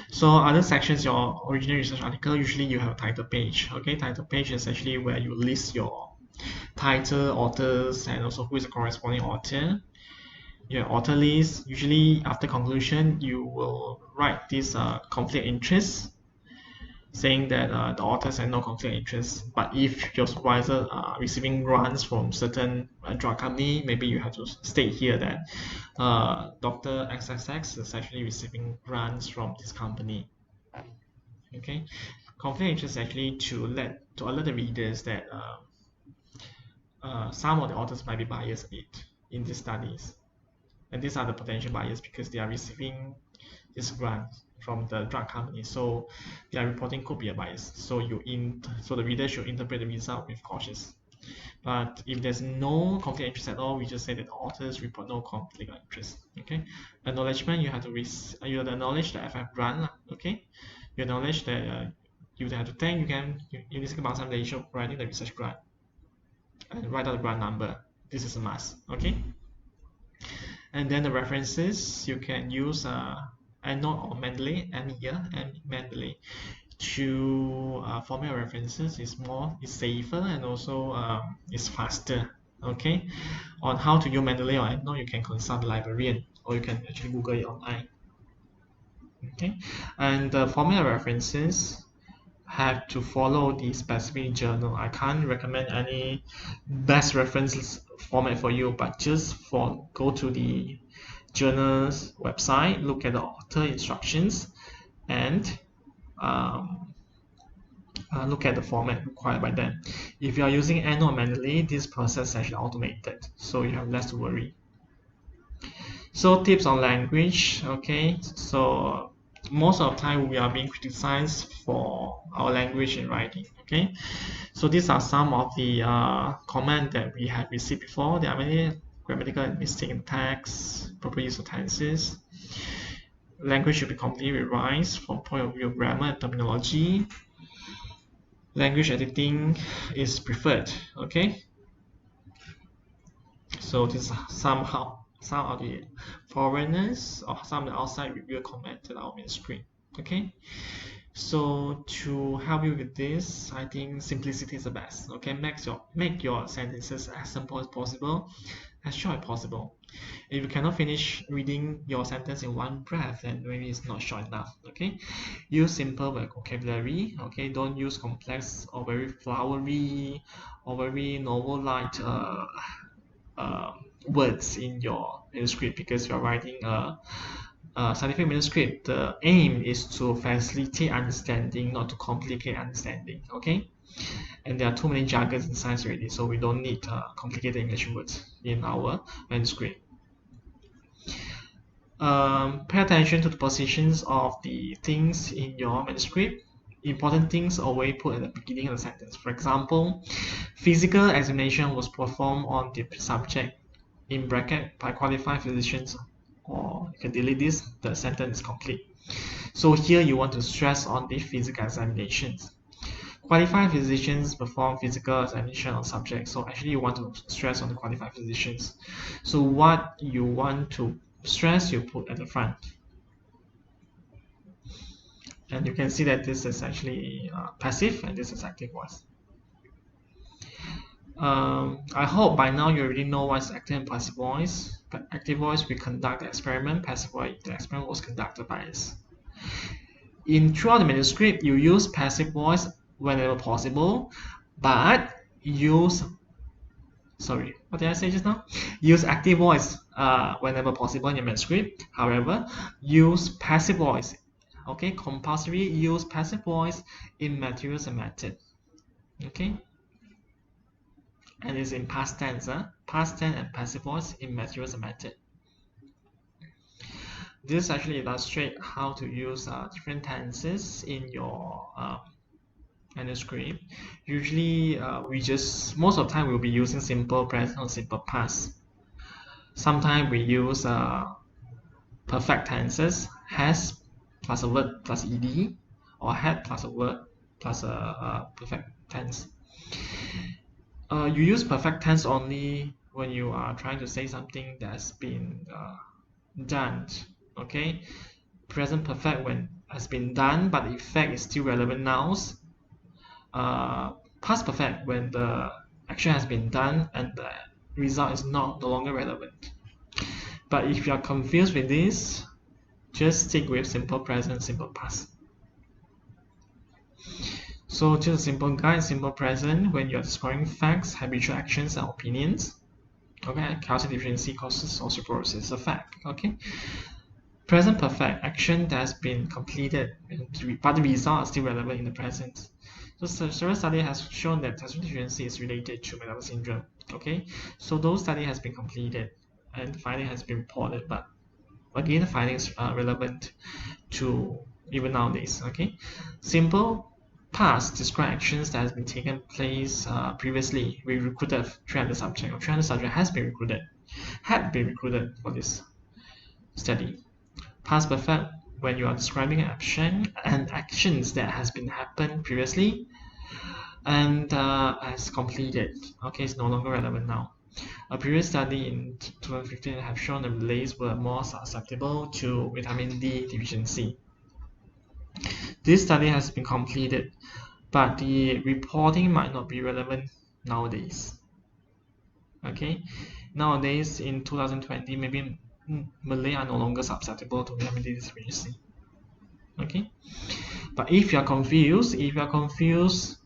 So other sections, your original research article, usually you have a title page. Okay, title page is actually where you list your title, authors, and also who is the corresponding author. Your author list. Usually after conclusion, you will write this conflict interest, saying that the authors have no conflict interest. But if your supervisor are receiving grants from certain drug company, maybe you have to state here that Dr. XXX is actually receiving grants from this company. Okay, conflict interest is actually to alert the readers that some of the authors might be biased a bit in these studies, and these are the potential bias because they are receiving this grant from the drug company, so their reporting could be a bias. So so the reader should interpret the result with cautious. But if there's no conflict interest at all, we just say that the authors report no conflict of interest. Okay, acknowledgement, you have to you acknowledge the FF grant. Okay, you acknowledge that you have to thank University of Bangsa Malaysia for providing the research grant and write out the grant number. This is a must. Okay. And then the references, you can use EndNote or Mendeley, and here and Mendeley to format references is safer and also is faster. Okay, on how to use Mendeley or EndNote, you can consult the librarian or you can actually Google it online. Okay, and the formula references have to follow the specific journal. I can't recommend any best reference format for you, but just for go to the journal's website, look at the author instructions, and um, look at the format required by them. If you are using Eno manually, this process is actually automated, so you have less to worry. So tips on language, okay? So most of the time we are being criticized for our language in writing, okay? So these are some of the comments that we have received before. There are many grammatical mistakes in text, proper use of tenses. Language should be completely revised from point of view of grammar and terminology. Language editing is preferred, okay? So this is some of the foreigners or some of the outside reviewer commented our manuscript, okay? So to help you with this, I think simplicity is the best. Okay, make your sentences as simple as possible, as short as possible. If you cannot finish reading your sentence in one breath, then maybe it's not short enough. Okay, use simple vocabulary. Okay, don't use complex or very flowery or very novel-like uh, words in your manuscript because you're writing a scientific manuscript. The aim is to facilitate understanding, not to complicate understanding. Okay, and there are too many jargons in science already, so we don't need complicated English words in our manuscript. Pay attention to the positions of the things in your manuscript. Important things always put at the beginning of the sentence. For example, physical examination was performed on the subject in bracket by qualified physicians, or you can delete this, the sentence is complete. So here you want to stress on the physical examinations. Qualified physicians perform physical examination on subjects. So actually you want to stress on the qualified physicians. So what you want to stress, you put at the front. And you can see that this is actually passive and this is active voice. I hope by now you already know what's active and passive voice. But active voice, we conduct the experiment. Passive voice, the experiment was conducted by us. Throughout the manuscript, you use passive voice whenever possible, but what did I say just now? Use active voice whenever possible in your manuscript. However, use passive voice. Okay, compulsory use passive voice in materials and method. Okay, and it's in past tense. Past tense and passive voice in materials and method. This actually illustrates how to use different tenses in your manuscript. Usually, most of the time we'll be using simple present or simple past. Sometimes we use perfect tenses, has plus a word plus ed, or had plus a word plus a perfect tense. You use perfect tense only when you are trying to say something that's been done. Okay, present perfect when has been done, but the effect is still relevant nouns. Past perfect when the action has been done and the result is no longer relevant. But if you are confused with this, just stick with simple present, simple past. So just a simple guide, simple present when you are describing facts, habitual actions, and opinions. Okay, calcium deficiency causes osteoporosis, a fact. Okay, present perfect action that has been completed, but the results are still relevant in the present. So several studies has shown that calcium deficiency is related to metabolic syndrome. Okay, so those study has been completed and the finding has been reported, but again the findings are relevant to even nowadays. Okay, simple past describe actions that has been taken place previously. We recruited 300 subjects, or 300 subjects had been recruited for this study. Past perfect when you are describing an action and actions that has been happened previously and has completed. Okay, it's no longer relevant now. A previous study in 2015 have shown the relays were more susceptible to vitamin D deficiency. This study has been completed, but the reporting might not be relevant nowadays. Okay, nowadays in 2020, maybe Malay are no longer susceptible to vitamin D deficiency. Okay, but if you are confused,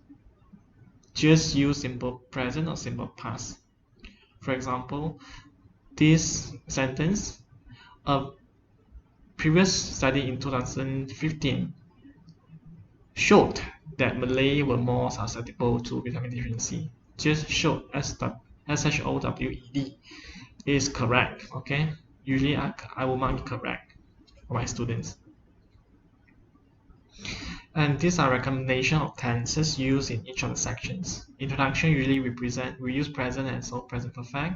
just use simple present or simple past. For example, this sentence, a previous study in 2015 showed that Malay were more susceptible to vitamin deficiency. Just showed, SHOWED is correct. Okay, usually I will mark it correct for my students. And these are recommendations of tenses used in each of the sections. Introduction usually we use present and so present perfect.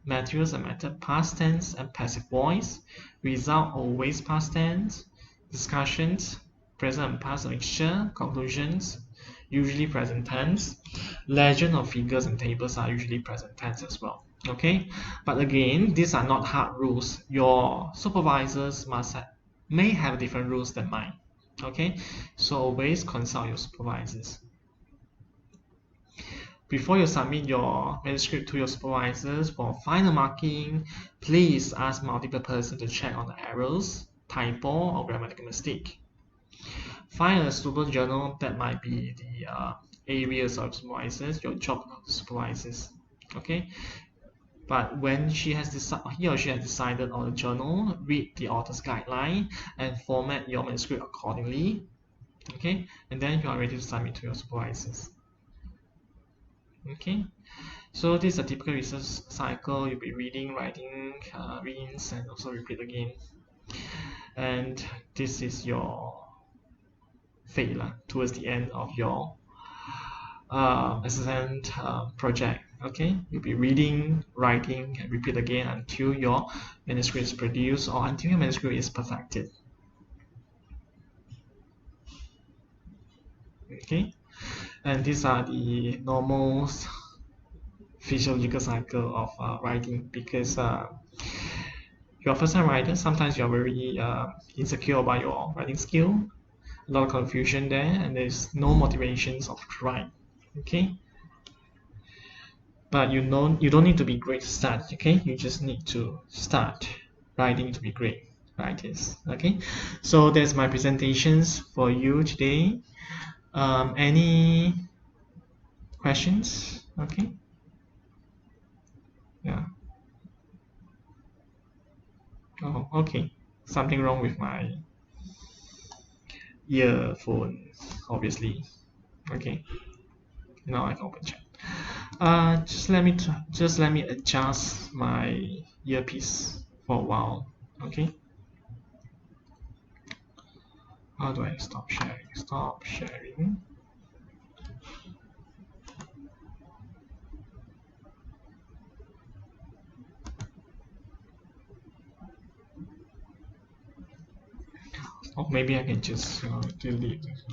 Materials and method, past tense and passive voice. Result always past tense. Discussions, present and past mixture. Conclusions, usually present tense. Legend of figures and tables are usually present tense as well. Okay, but again, these are not hard rules. Your supervisors may have different rules than mine. Okay, so always consult your supervisors. Before you submit your manuscript to your supervisors for final marking, please ask multiple persons to check on the errors, typo, or grammatical mistake. Find a suitable journal that might be the areas of supervisors, your job supervisors. Okay, but when he or she has decided on a journal, read the author's guideline and format your manuscript accordingly. Okay, and then you are ready to submit to your supervisors. Okay, so this is a typical research cycle. You'll be reading, writing, rinse, and also repeat again. And this is your fate towards the end of your SSM project. Okay, you'll be reading, writing, and repeat again until your manuscript is produced or until your manuscript is perfected. Okay, and these are the normal physiological cycle of writing, because you're a first time writer. Sometimes you're very insecure about your writing skill, a lot of confusion there, and there's no motivations of trying. Okay, but you don't need to be great to start. Okay, you just need to start writing to be great writers. Okay, so that's my presentations for you today. Any questions? Okay, yeah. Oh, okay, something wrong with my earphone, obviously. Okay, now I can open chat. Just let me adjust my earpiece for a while. Okay, how do I stop sharing? Stop sharing. Or maybe I can just delete this.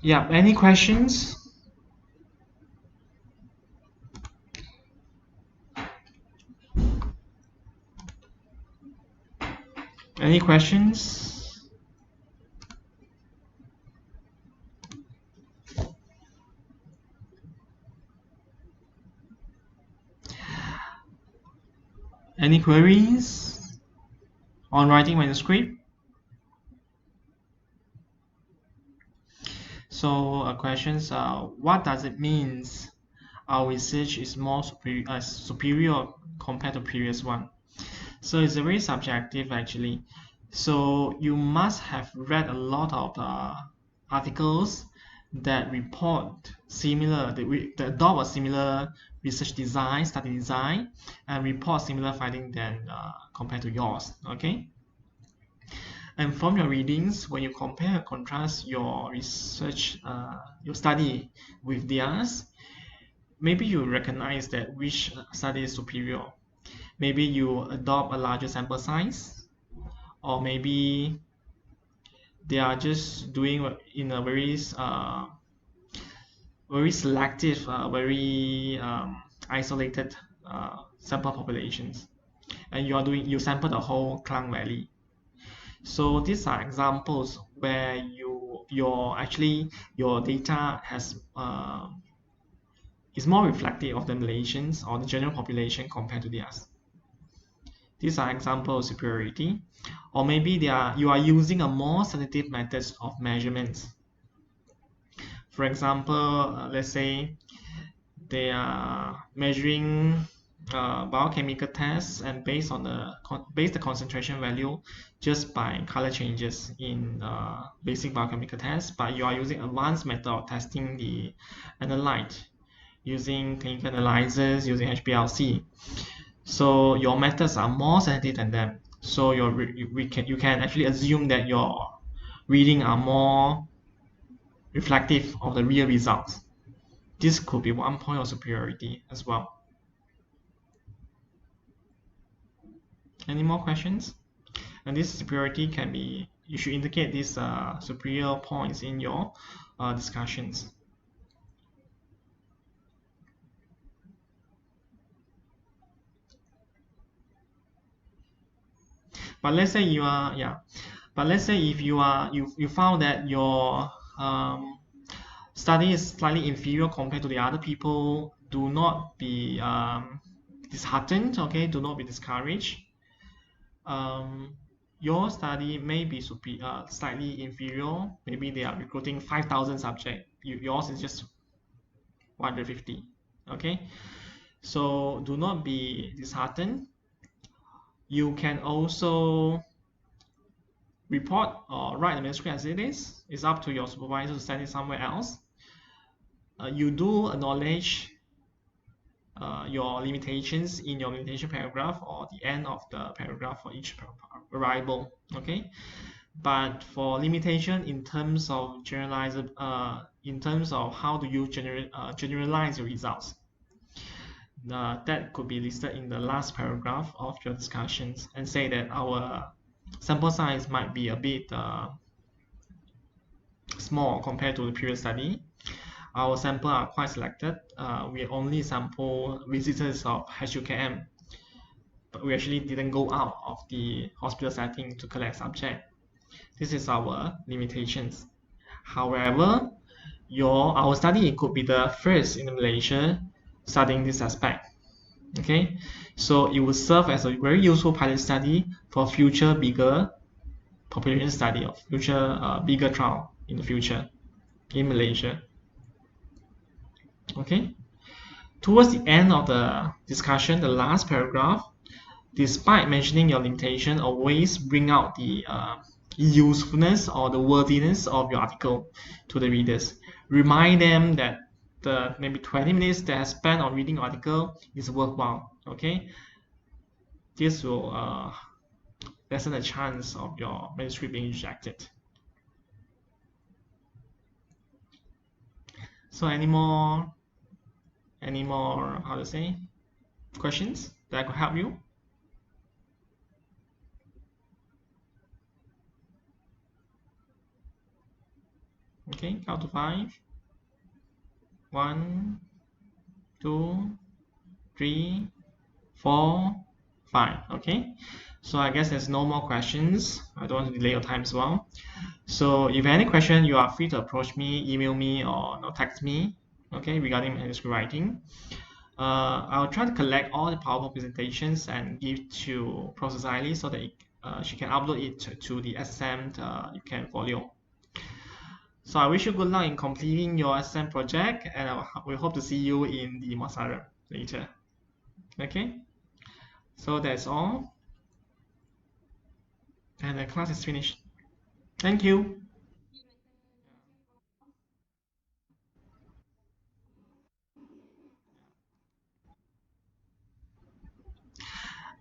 Yeah, any questions? Any questions? Any queries on writing manuscript? So questions what does it mean our research is more superior compared to previous one? So it's a very subjective actually. So you must have read a lot of articles that report similar, that adopt a similar research design, study design, and report similar finding than compared to yours. Okay. And from your readings, when you compare and contrast your research, your study with theirs, maybe you recognize that which study is superior. Maybe you adopt a larger sample size, or maybe they are just doing in a very selective, very isolated sample populations, and you sample the whole Klang Valley. So these are examples where your data is more reflective of the Malaysians or the general population compared to theirs. These are examples of superiority. Or maybe you are using a more sensitive methods of measurements. For example, let's say they are measuring biochemical tests and based the concentration value just by color changes in basic biochemical tests, but you are using advanced method of testing the analyte using clinical analyzers, using HPLC. So your methods are more sensitive than them. So you can actually assume that your reading are more reflective of the real results. This could be one point of superiority as well. Any more questions? And this superiority can be, you should indicate these superior points in your discussions. But let's say you are, yeah. But let's say if you found that your study is slightly inferior compared to the other people, do not be disheartened. Okay, do not be discouraged. Um, your study may be slightly inferior. Maybe they are recruiting 5,000 subjects. Yours is just 150. Okay, so do not be disheartened. You can also report or write the manuscript as it is. It's up to your supervisor to send it somewhere else. You do acknowledge your limitations in your limitation paragraph or the end of the paragraph for each variable. Okay, but for limitation in terms of in terms of how do you generalize your results, that could be listed in the last paragraph of your discussions and say that our sample size might be a bit small compared to the previous study. Our sample are quite selected. We only sample visitors of HUKM, but we actually didn't go out of the hospital setting to collect subject. This is our limitations. However, our study could be the first in Malaysia studying this aspect. Okay, so it will serve as a very useful pilot study for future bigger population study of future bigger trial in the future in Malaysia. Okay, towards the end of the discussion, the last paragraph, despite mentioning your limitation, always bring out the usefulness or the worthiness of your article to the readers. Remind them that the maybe 20 minutes that I spent on reading your article is worthwhile. Okay, this will lessen the chance of your manuscript being rejected. So any more how to say questions that I could help you? Okay, count to five. 1, 2, 3, 4, 5. Okay, so I guess there's no more questions. I don't want to delay your time as well. So if any question, you are free to approach me, email me, or text me. Okay, regarding manuscript writing. I'll try to collect all the PowerPoint presentations and give to Professor Ziley so that she can upload it to the SSM you can follow. So I wish you good luck in completing your SSM project, and we hope to see you in the Masara later. Okay, so that's all, and the class is finished. Thank you.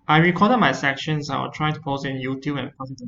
I recorded my sections. I'll try to post it in YouTube and post it to